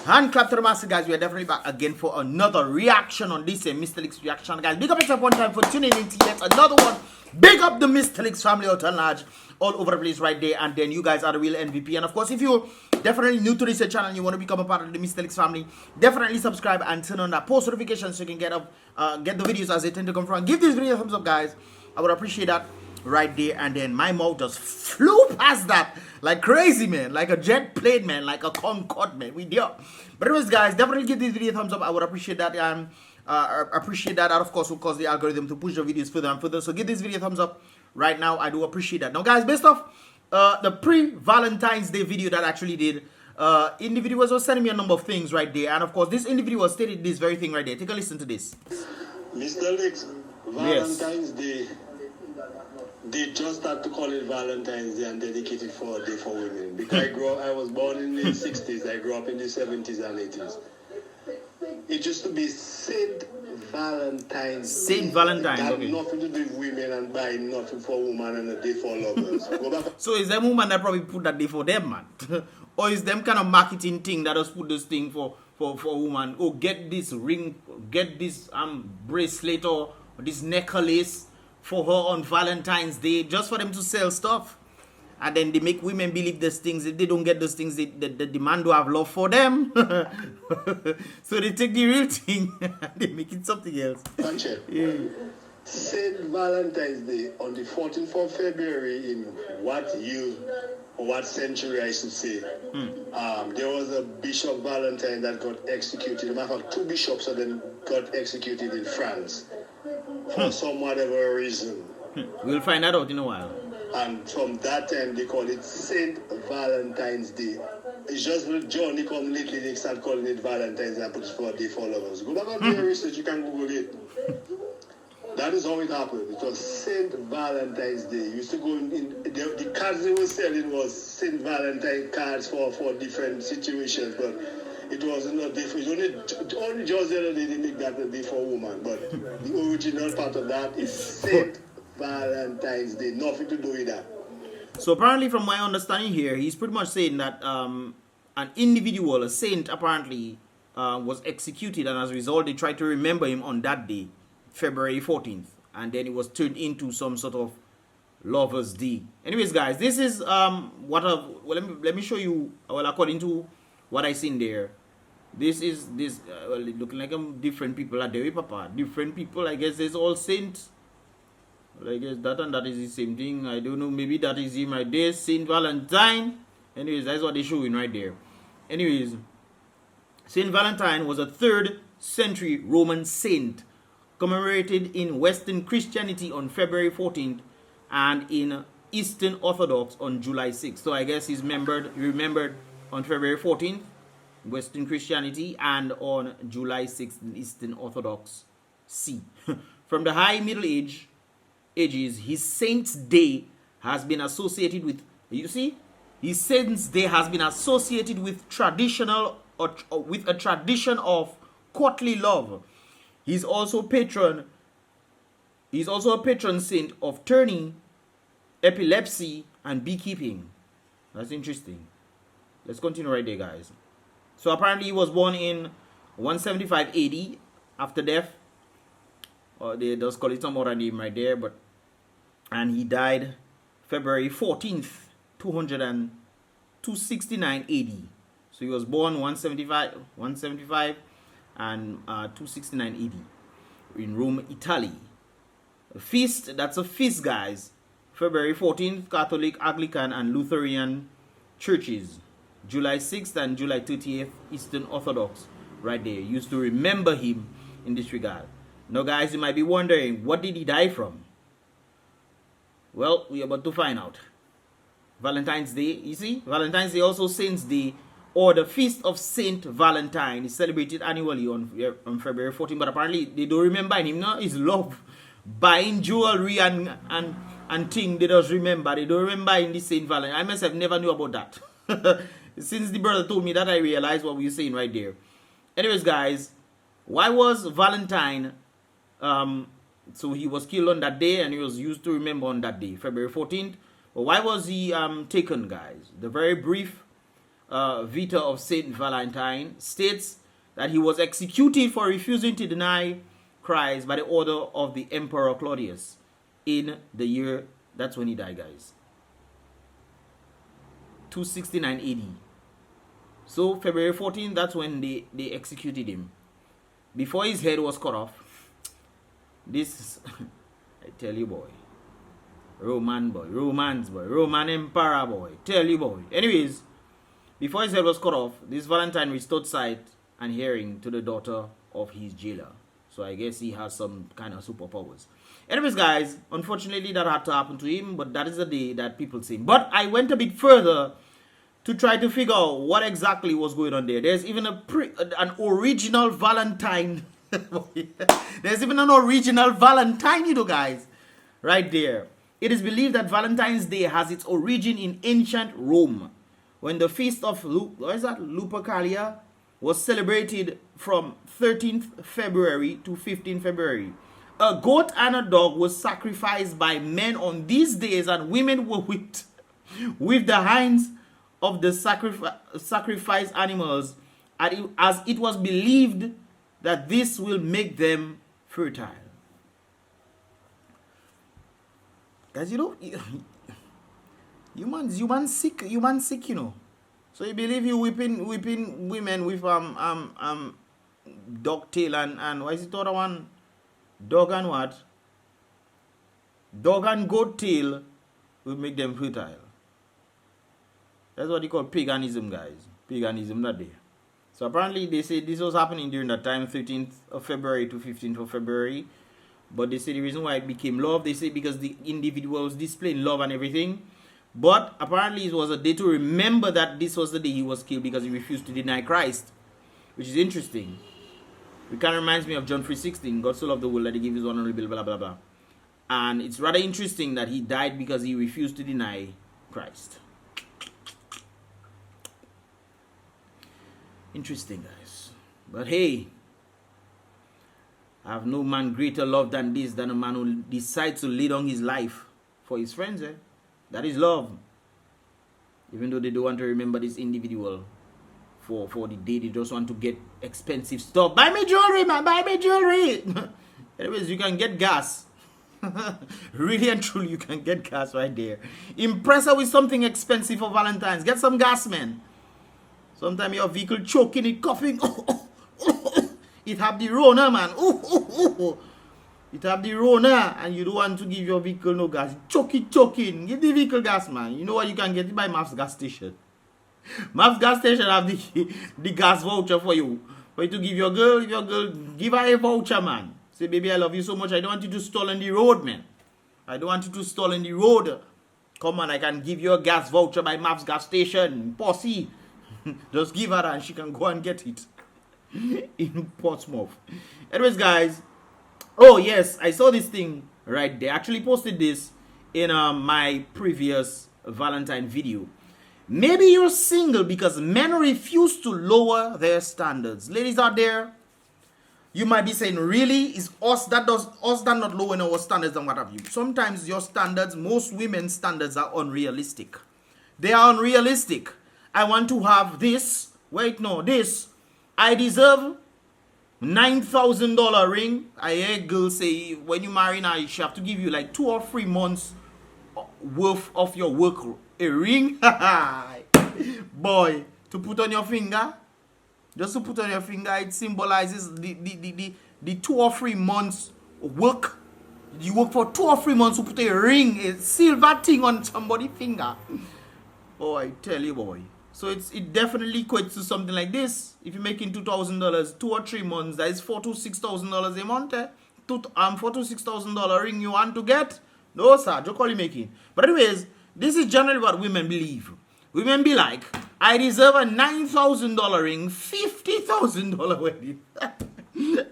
Hand clap to the master, guys. We are definitely back again for another reaction on this Mystelics reaction, guys. Big up yourself one time for tuning in to yet another one. Big up the Mystelics family out and large, all over the place right there. And then you guys are the real MVP. And of course, if you're definitely new to this channel and you want to become a part of the Mystelics family, definitely subscribe and turn on that post notification so you can get the videos as they tend to come from. Give this video a thumbs up, guys. I would appreciate that right there. And then my mouth just flew past that like crazy, man, like a jet plane, man, like a Concorde, man. We do. But anyways, guys, definitely give this video a thumbs up. I would appreciate that. And appreciate that. That of course will cause the algorithm to push the videos further and further. So give this video a thumbs up right now. I do appreciate that. Now, guys, based off the pre-Valentine's Day video that I actually did, individuals were sending me a number of things right there. And of course, this individual stated this very thing right there. Take a listen to this. Mystelics, Valentine's Day. They just had to call it Valentine's Day and dedicate it for a day for women. Because I was born in the 60s. I grew up in the 70s and 80s. It used to be Saint Valentine's. Saint Valentine's. It had okay. nothing to do with women and buying nothing for women and a day for lovers. So is them woman that probably put that day for them, man? Or is them kind of marketing thing that just put this thing for woman? Oh, get this ring, get this bracelet or this necklace for her on Valentine's Day, just for them to sell stuff. And then they make women believe these things. If they don't get those things, the man do have love for them. So they take the real thing and they make it something else. Yeah. Saint Valentine's Day on the 14th of February in what year or what century I should say. There was a Bishop Valentine that got executed. Matter of fact, two bishops of them got executed in France for some whatever reason. We'll find that out in a while. And from that time, they call it Saint Valentine's Day. It's just when Johnny come lately, they start calling it Valentine's Day and put it for a day for lovers. Go back and do your research, you can Google it. That is how it happened. It was Saint Valentine's Day. You used to go in the cards they were selling was Saint Valentine cards for different situations, but it wasn't a day for, only just the other day they make that a day for a woman, but the original part of that is Saint Valentine's Day, nothing to do with that. So apparently, from my understanding here, he's pretty much saying that an individual, a saint, apparently was executed, and as a result, they tried to remember him on that day, February 14th, and then it was turned into some sort of Lovers' Day. Anyways, guys, this is let me show you. Well, according to what I seen there, this is well, it looking like different people at BrBpTV. Different people, I guess. There's all saints. Well, I guess that and that is the same thing. I don't know. Maybe that is him right there. Saint Valentine. Anyways, that's what they're showing right there. Anyways, Saint Valentine was a 3rd century Roman saint commemorated in Western Christianity on February 14th and in Eastern Orthodox on July 6th. So I guess he's remembered on February 14th, Western Christianity, and on July 6th in Eastern Orthodox C. From the High Middle Ages, his saint's day has been associated with, you see, his saint's day has been associated with traditional or with a tradition of courtly love. He's also a patron saint of turning, epilepsy, and beekeeping. That's interesting. Let's continue right there, guys. So apparently he was born in 175 AD after death. Or they just call it some other name right there, and he died February 14th, 269 AD. So he was born 175 and 269 AD in Rome, Italy. A feast, that's a feast, guys. February 14th, Catholic, Anglican, and Lutheran churches. July 6th and July 30th, Eastern Orthodox, right there. Used to remember him in this regard. Now, guys, you might be wondering, what did he die from? Well, we're about to find out. Valentine's Day, you see? Valentine's Day, also Saint's Day, or the Feast of Saint Valentine, is celebrated annually on February 14th. But apparently, they don't remember him, no? His love. Buying jewelry and thing, they just remember. They don't remember in the Saint Valentine. I myself never knew about that. Since the brother told me that, I realized what we were saying right there. Anyways, guys, why was Valentine, so he was killed on that day and he was used to remember on that day, February 14th. But why was he taken, guys? The very brief Vita of Saint Valentine, states that he was executed for refusing to deny Christ by the order of the Emperor Claudius in the year, that's when he died, guys, 269 AD. So February 14th, that's when they executed him. Before his head was cut off, this, I tell you, boy, Roman Emperor boy, tell you, boy. Anyways, before his head was cut off, this Valentine restored sight and hearing to the daughter of his jailer. So I guess he has some kind of superpowers. Anyways, guys, unfortunately that had to happen to him, but that is the day that people say. But I went a bit further to try to figure out what exactly was going on there. There's even an original Valentine. There's even an original Valentine, you know, guys, right there. It is believed that Valentine's Day has its origin in ancient Rome, when the feast of Lupercalia was celebrated from 13th February to 15th February. A goat and a dog was sacrificed by men on these days, and women were whipped with the hinds of the sacrificed animals, as it was believed that this will make them fertile. Guys, you know, human sick, you know. So you believe you whipping women with dog tail and what is it, the other one? Dog and what? Dog and goat tail will make them fertile. That's what they call paganism, guys. Paganism that day. So apparently they say this was happening during that time, 13th of February to 15th of February. But they say the reason why it became love, they say because the individuals displaying love and everything. But apparently it was a day to remember that this was the day he was killed because he refused to deny Christ. Which is interesting. It kind of reminds me of John 3:16. God so loved the world that he gave his one only, blah, blah, blah, blah. And it's rather interesting that he died because he refused to deny Christ. Interesting, guys. But hey, I have no man greater love than this, than a man who decides to lay down his life for his friends. That is love. Even though they don't want to remember this individual for the day, they just want to get expensive stuff. Buy me jewelry, man. Buy me jewelry. Anyways, you can get gas. Really and truly, you can get gas right there. Impress her with something expensive for Valentine's. Get some gas, man. Sometimes your vehicle choking, it coughing. It have the Rona, man. It have the Rona, and you don't want to give your vehicle no gas. Choking. Give the vehicle gas, man. You know what? You can get it by MAF's gas station. MAF's gas station have the gas voucher for you. For you to give your girl, give her a voucher, man. Say, baby, I love you so much. I don't want you to stall on the road, man. I don't want you to stall on the road. Come on, I can give you a gas voucher by MAF's gas station. Posse. Just give her and she can go and get it. In Portsmouth. Anyways, guys. Oh, yes. I saw this thing right there. I actually posted this in my previous Valentine video. Maybe you're single because men refuse to lower their standards. Ladies out there, you might be saying, really? Is us that not lowering our standards and what have you? Sometimes your standards, most women's standards are unrealistic. They are unrealistic. I want to have this. Wait, no, this. I deserve $9,000 ring. I hear girls say when you marry now, she have to give you like 2 or 3 months worth of your work. A ring, boy, to put on your finger. Just to put on your finger, it symbolizes the 2 or 3 months work. You work for 2 or 3 months to put a ring, a silver thing on somebody's finger. Oh, I tell you, boy. So it definitely equates to something like this. If you're making $2,000, 2 or 3 months, that is $4,000 to $6,000 a month. $4,000 to $6,000 ring you want to get? No, sir. Just call you making. But anyways, this is generally what women believe. Women be like, I deserve a $9,000 ring, $50,000 wedding.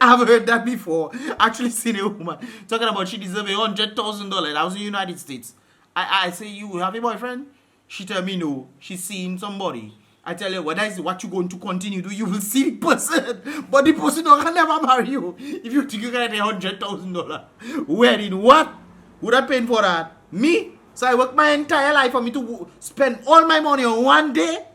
I've heard that before. Actually seen a woman talking about she deserves $100,000. That was in the United States. I say, you have a boyfriend? She tell me no. She's seeing somebody. I tell her, well, that is what you're going to continue to do. You will see the person. But the person can never marry you. If you think you can get $100,000 wedding, what? Would I pay for that? Me? So I work my entire life for me to spend all my money on one day?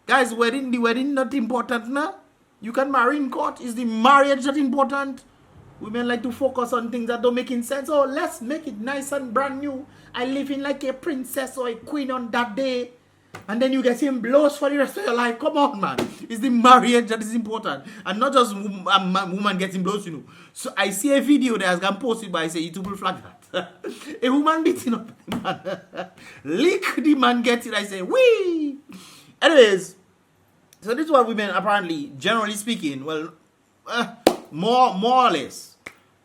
Guys, the wedding not important, nah? You can marry in court. Is the marriage not important? Women like to focus on things that don't make sense. Oh, let's make it nice and brand new. I live in like a princess or a queen on that day. And then you get him blows for the rest of your life. Come on, man. It's the marriage that is important. And not just woman getting blows, you know. So I see a video that has gone posted by, say, YouTube will flag that. A woman beating up the man. Lick the man gets it. I say, wee. Anyways, so this is what women apparently, generally speaking, well, more or less.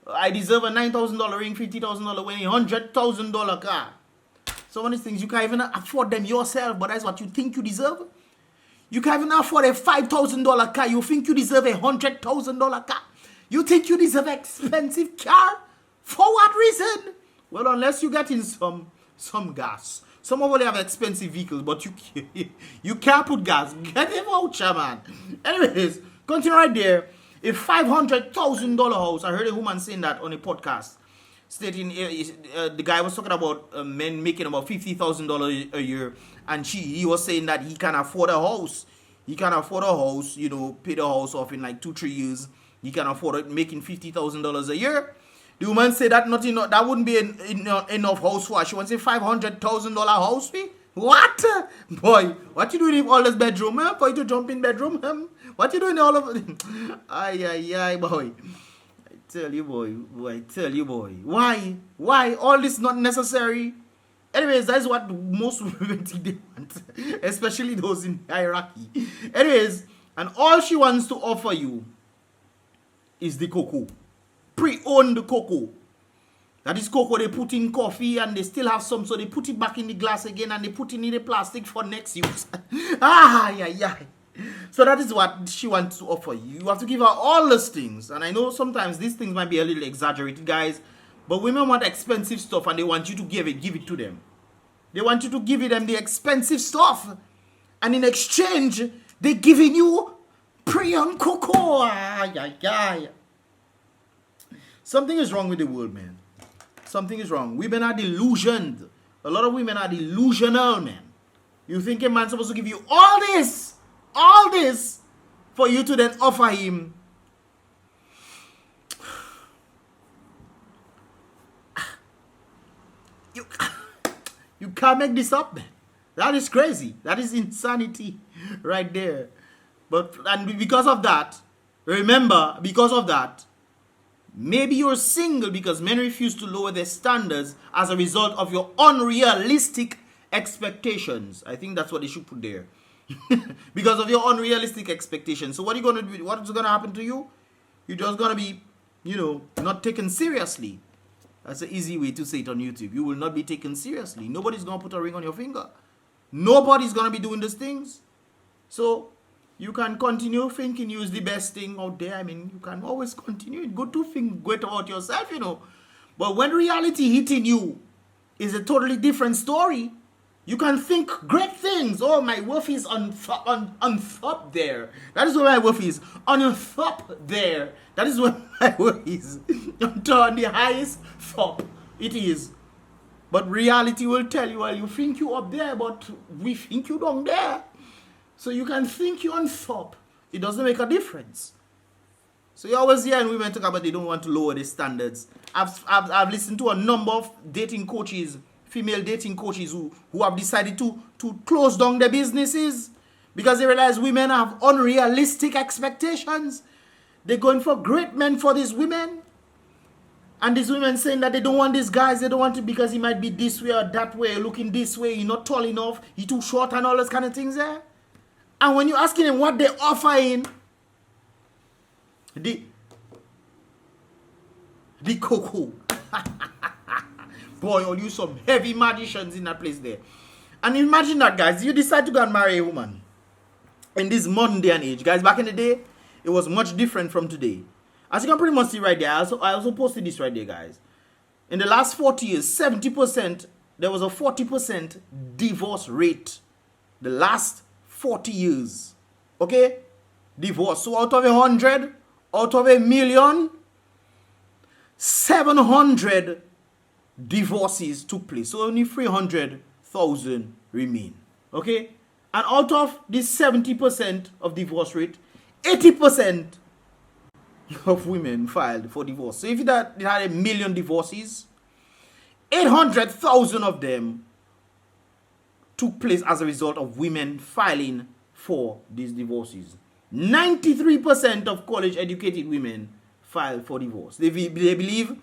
I deserve a $9,000 ring, $50,000 wedding, $100,000 car. Some of these things you can't even afford them yourself, but that's what you think you deserve. You can't even afford a $5,000 car. You think you deserve a $100,000 car. You think you deserve an expensive car? For what reason? Well, unless you get in some gas. Some of them have expensive vehicles, but you can't put gas. Get a voucher, man. Anyways, continue right there. A $500,000 house. I heard a woman saying that on a podcast, stating the guy was talking about men making about $50,000 a year, and he was saying that he can afford a house. He can afford a house, you know, pay the house off in like 2-3 years. He can afford it, making $50,000 a year. The woman said that that wouldn't be enough house for her. She wants a $500,000 house fee. What? Boy, what you doing in all this bedroom, huh? For you to jump in bedroom, huh? What you doing in all of it? Ay, boy. I tell you, boy. Why? All this not necessary. Anyways, that's what most women think they want. Especially those in hierarchy. Anyways, and all she wants to offer you is the cocoa. Pre-owned cocoa. That is cocoa they put in coffee and they still have some, so they put it back in the glass again and they put it in the plastic for next use. So that is what she wants to offer you. You have to give her all those things. And I know sometimes these things might be a little exaggerated, guys. But women want expensive stuff and they want you to give it to them. They want you to give them the expensive stuff. And in exchange, they're giving you pre-owned cocoa. Something is wrong with the world, man. Something is wrong. Women are delusioned. A lot of women are delusional, man. You think a man's supposed to give you all this, for you to then offer him. You can't make this up, man. That is crazy. That is insanity right there. And because of that, remember, maybe you're single because men refuse to lower their standards as a result of your unrealistic expectations. I think that's what they should put there. Because of your unrealistic expectations. So what are you going to do? What is going to happen to you? You're just going to be, not taken seriously. That's an easy way to say it on YouTube. You will not be taken seriously. Nobody's going to put a ring on your finger. Nobody's going to be doing these things. So you can continue thinking you is the best thing out there. I mean, you can always continue. It's good to think great about yourself, But when reality hitting you is a totally different story, you can think great things. Oh, my worth is on top there. That is where my worth is. On top there. That is where my worth is. On the highest top. It is. But reality will tell you, well, you think you up there, but we think you down there. So you can think you on top. It doesn't make a difference. So you always hear women talk about they don't want to lower their standards. I've listened to a number of dating coaches, female dating coaches who have decided to close down their businesses because they realize women have unrealistic expectations. They're going for great men for these women. And these women saying that they don't want these guys, they don't want it because he might be this way or that way, looking this way, he's not tall enough, he's too short and all those kind of things there. And when you're asking them what they're offering, the cocoa. Boy, you'll use some heavy magicians in that place there. And imagine that, guys. You decide to go and marry a woman in this modern day and age. Guys, back in the day, it was much different from today. As you can pretty much see right there, I also posted this right there, guys. In the last 40 years, 70%, there was a 40% divorce rate. The last 40 years. Okay? Divorce. So out of 100, out of 1,000,000, 700 divorces took place. So only 300,000 remain. Okay? And out of this 70% of divorce rate, 80% of women filed for divorce. So if you had 1 million divorces, 800,000 of them took place as a result of women filing for these divorces. 93% of college-educated women file for divorce. They believe,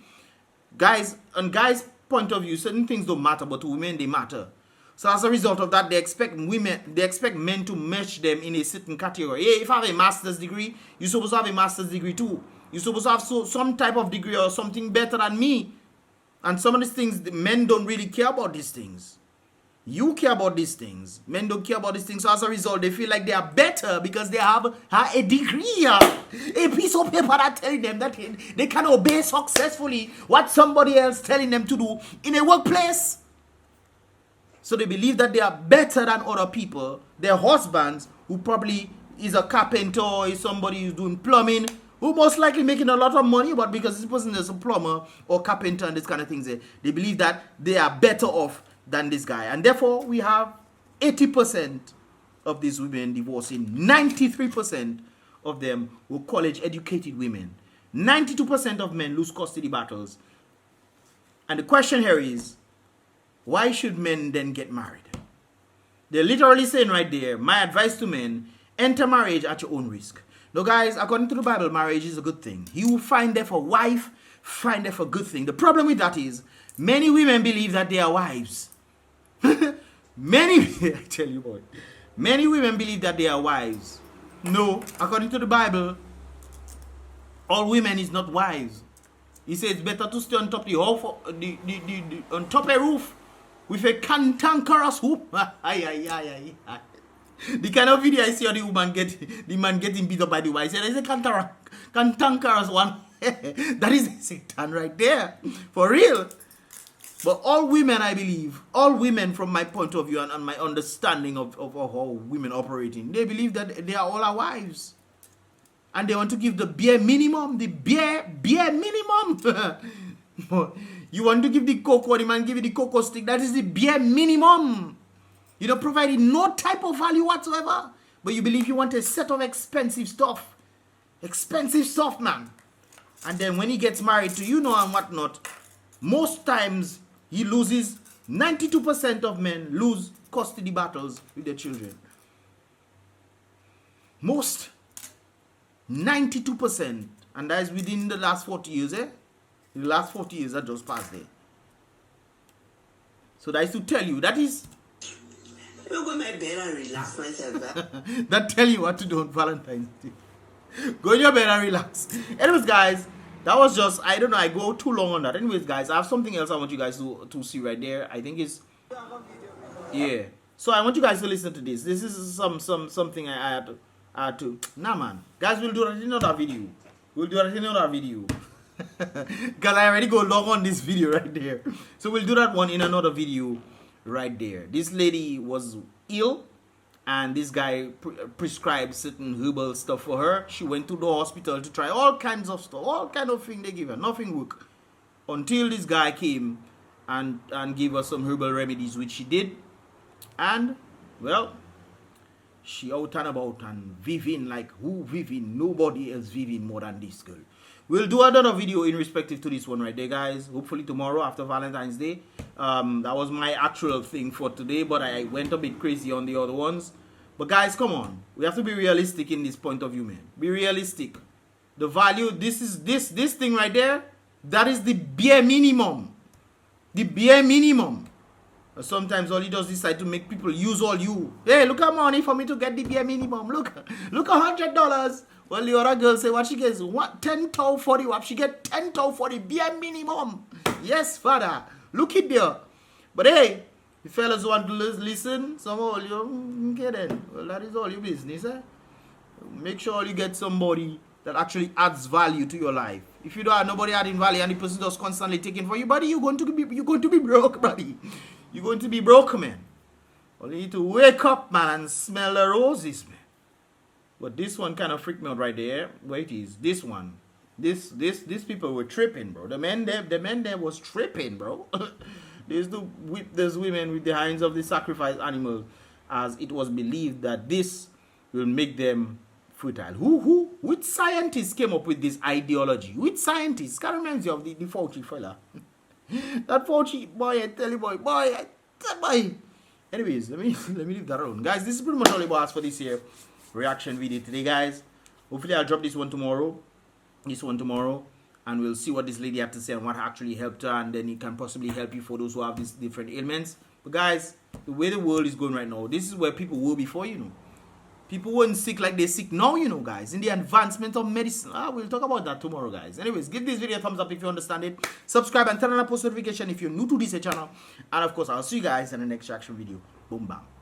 guys, on guys' point of view, certain things don't matter, but to women they matter. So as a result of that, they expect men to mesh them in a certain category. Hey, if I have a master's degree, you're supposed to have a master's degree too. You're supposed to have some type of degree or something better than me. And some of these things, the men don't really care about these things. You care about these things. Men don't care about these things. So as a result, they feel like they are better because they have a degree, a piece of paper that telling them that they can obey successfully what somebody else telling them to do in a workplace. So they believe that they are better than other people. Their husbands, who probably is a carpenter or is somebody who's doing plumbing, who most likely making a lot of money, but because this person is a plumber or carpenter and this kind of things, they believe that they are better off than this guy. And therefore, we have 80% of these women divorcing. 93% of them were college-educated women. 92% of men lose custody battles. And the question here is, why should men then get married? They're literally saying right there, my advice to men, enter marriage at your own risk. Now guys, according to the Bible, marriage is a good thing. He who find there for wife, find there for good thing. The problem with that is, many women believe that they are wives. I tell you what, many women believe that they are wives. No, according to the Bible, all women is not wives. He says it's better to stay on top of on top of a roof with a cantankerous hoop. The kind of video I see of the man getting beat up by the wife. There's a cantankerous one. That is Satan right there. For real. But all women, I believe, all women from my point of view and my understanding of how women operating, they believe that they are all our wives. And they want to give the bare minimum, You want to give the cocoa, the man give you the cocoa stick. That is the bare minimum. You don't provide no type of value whatsoever. But you believe you want a set of expensive stuff. Expensive stuff, man. And then when he gets married to you know and whatnot, most times he loses. 92% of men lose custody battles with their children. Most. 92%. And that is within the last 40 years, The last 40 years that just passed there. So that is to tell you, that is... I'll go to my bed and relax myself. That tell you what to do on Valentine's Day. Go in your bed and relax. Anyways, guys, that was just, I don't know, I go too long on that. Anyways, guys, I have something else I want you guys to see right there. I think it's... Yeah. So I want you guys to listen to this. This is something I had to... Nah, man. Guys, we'll do that in another video. Because I already go long on this video right there. So we'll do that one in another video right there. This lady was ill and this guy prescribed certain herbal stuff for her. She went to the hospital to try all kinds of stuff, all kind of things they give her. Nothing worked. Until this guy came and gave her some herbal remedies, which she did. And, well, she out and about and viving like who viving? Nobody else viving more than this girl. We'll do another video in respective to this one right there, guys. Hopefully tomorrow after Valentine's Day. That was my actual thing for today, but I went a bit crazy on the other ones. But guys, come on. We have to be realistic in this point of view, man. Be realistic. The value, this thing right there, that is the bare minimum. The bare minimum. Sometimes all he does is decide to make people use all you. Hey, look at money for me to get the bare minimum. Look $100. Well, the other girl say what she gets, what 10,000 for the what she get 10,000 for the bare minimum. Yes, father. Look it there. But hey, if fellas want to listen, some of you okay then. Well, that is all your business, Make sure you get somebody that actually adds value to your life. If you don't have nobody adding value and the person just constantly taking for you, buddy, you're going to be broke, buddy. You're going to be broke, man. Well, you need to wake up, man, and smell the roses, man. But this one kind of freaked me out right there. Where it is. This one. These people were tripping, bro. The men there was tripping, bro. There's women with the hands of the sacrifice animal. as it was believed that this will make them fertile. Which scientists came up with this ideology? Which scientists? Kind of reminds you of the Fauci fella. That Fauci boy, I tell you, boy. Anyways, let me leave that alone, guys. This is pretty much all it was for this here reaction video today, guys. Hopefully, I'll drop this one tomorrow, and we'll see what this lady had to say and what actually helped her, and then it can possibly help you for those who have these different ailments. But guys, the way the world is going right now, this is where people were before, you know. People weren't sick like they're sick now, you know, guys. In the advancement of medicine. We'll talk about that tomorrow, guys. Anyways, give this video a thumbs up if you understand it. Subscribe and turn on the post notification if you're new to this channel. And of course, I'll see you guys in the next reaction video. Boom, bam.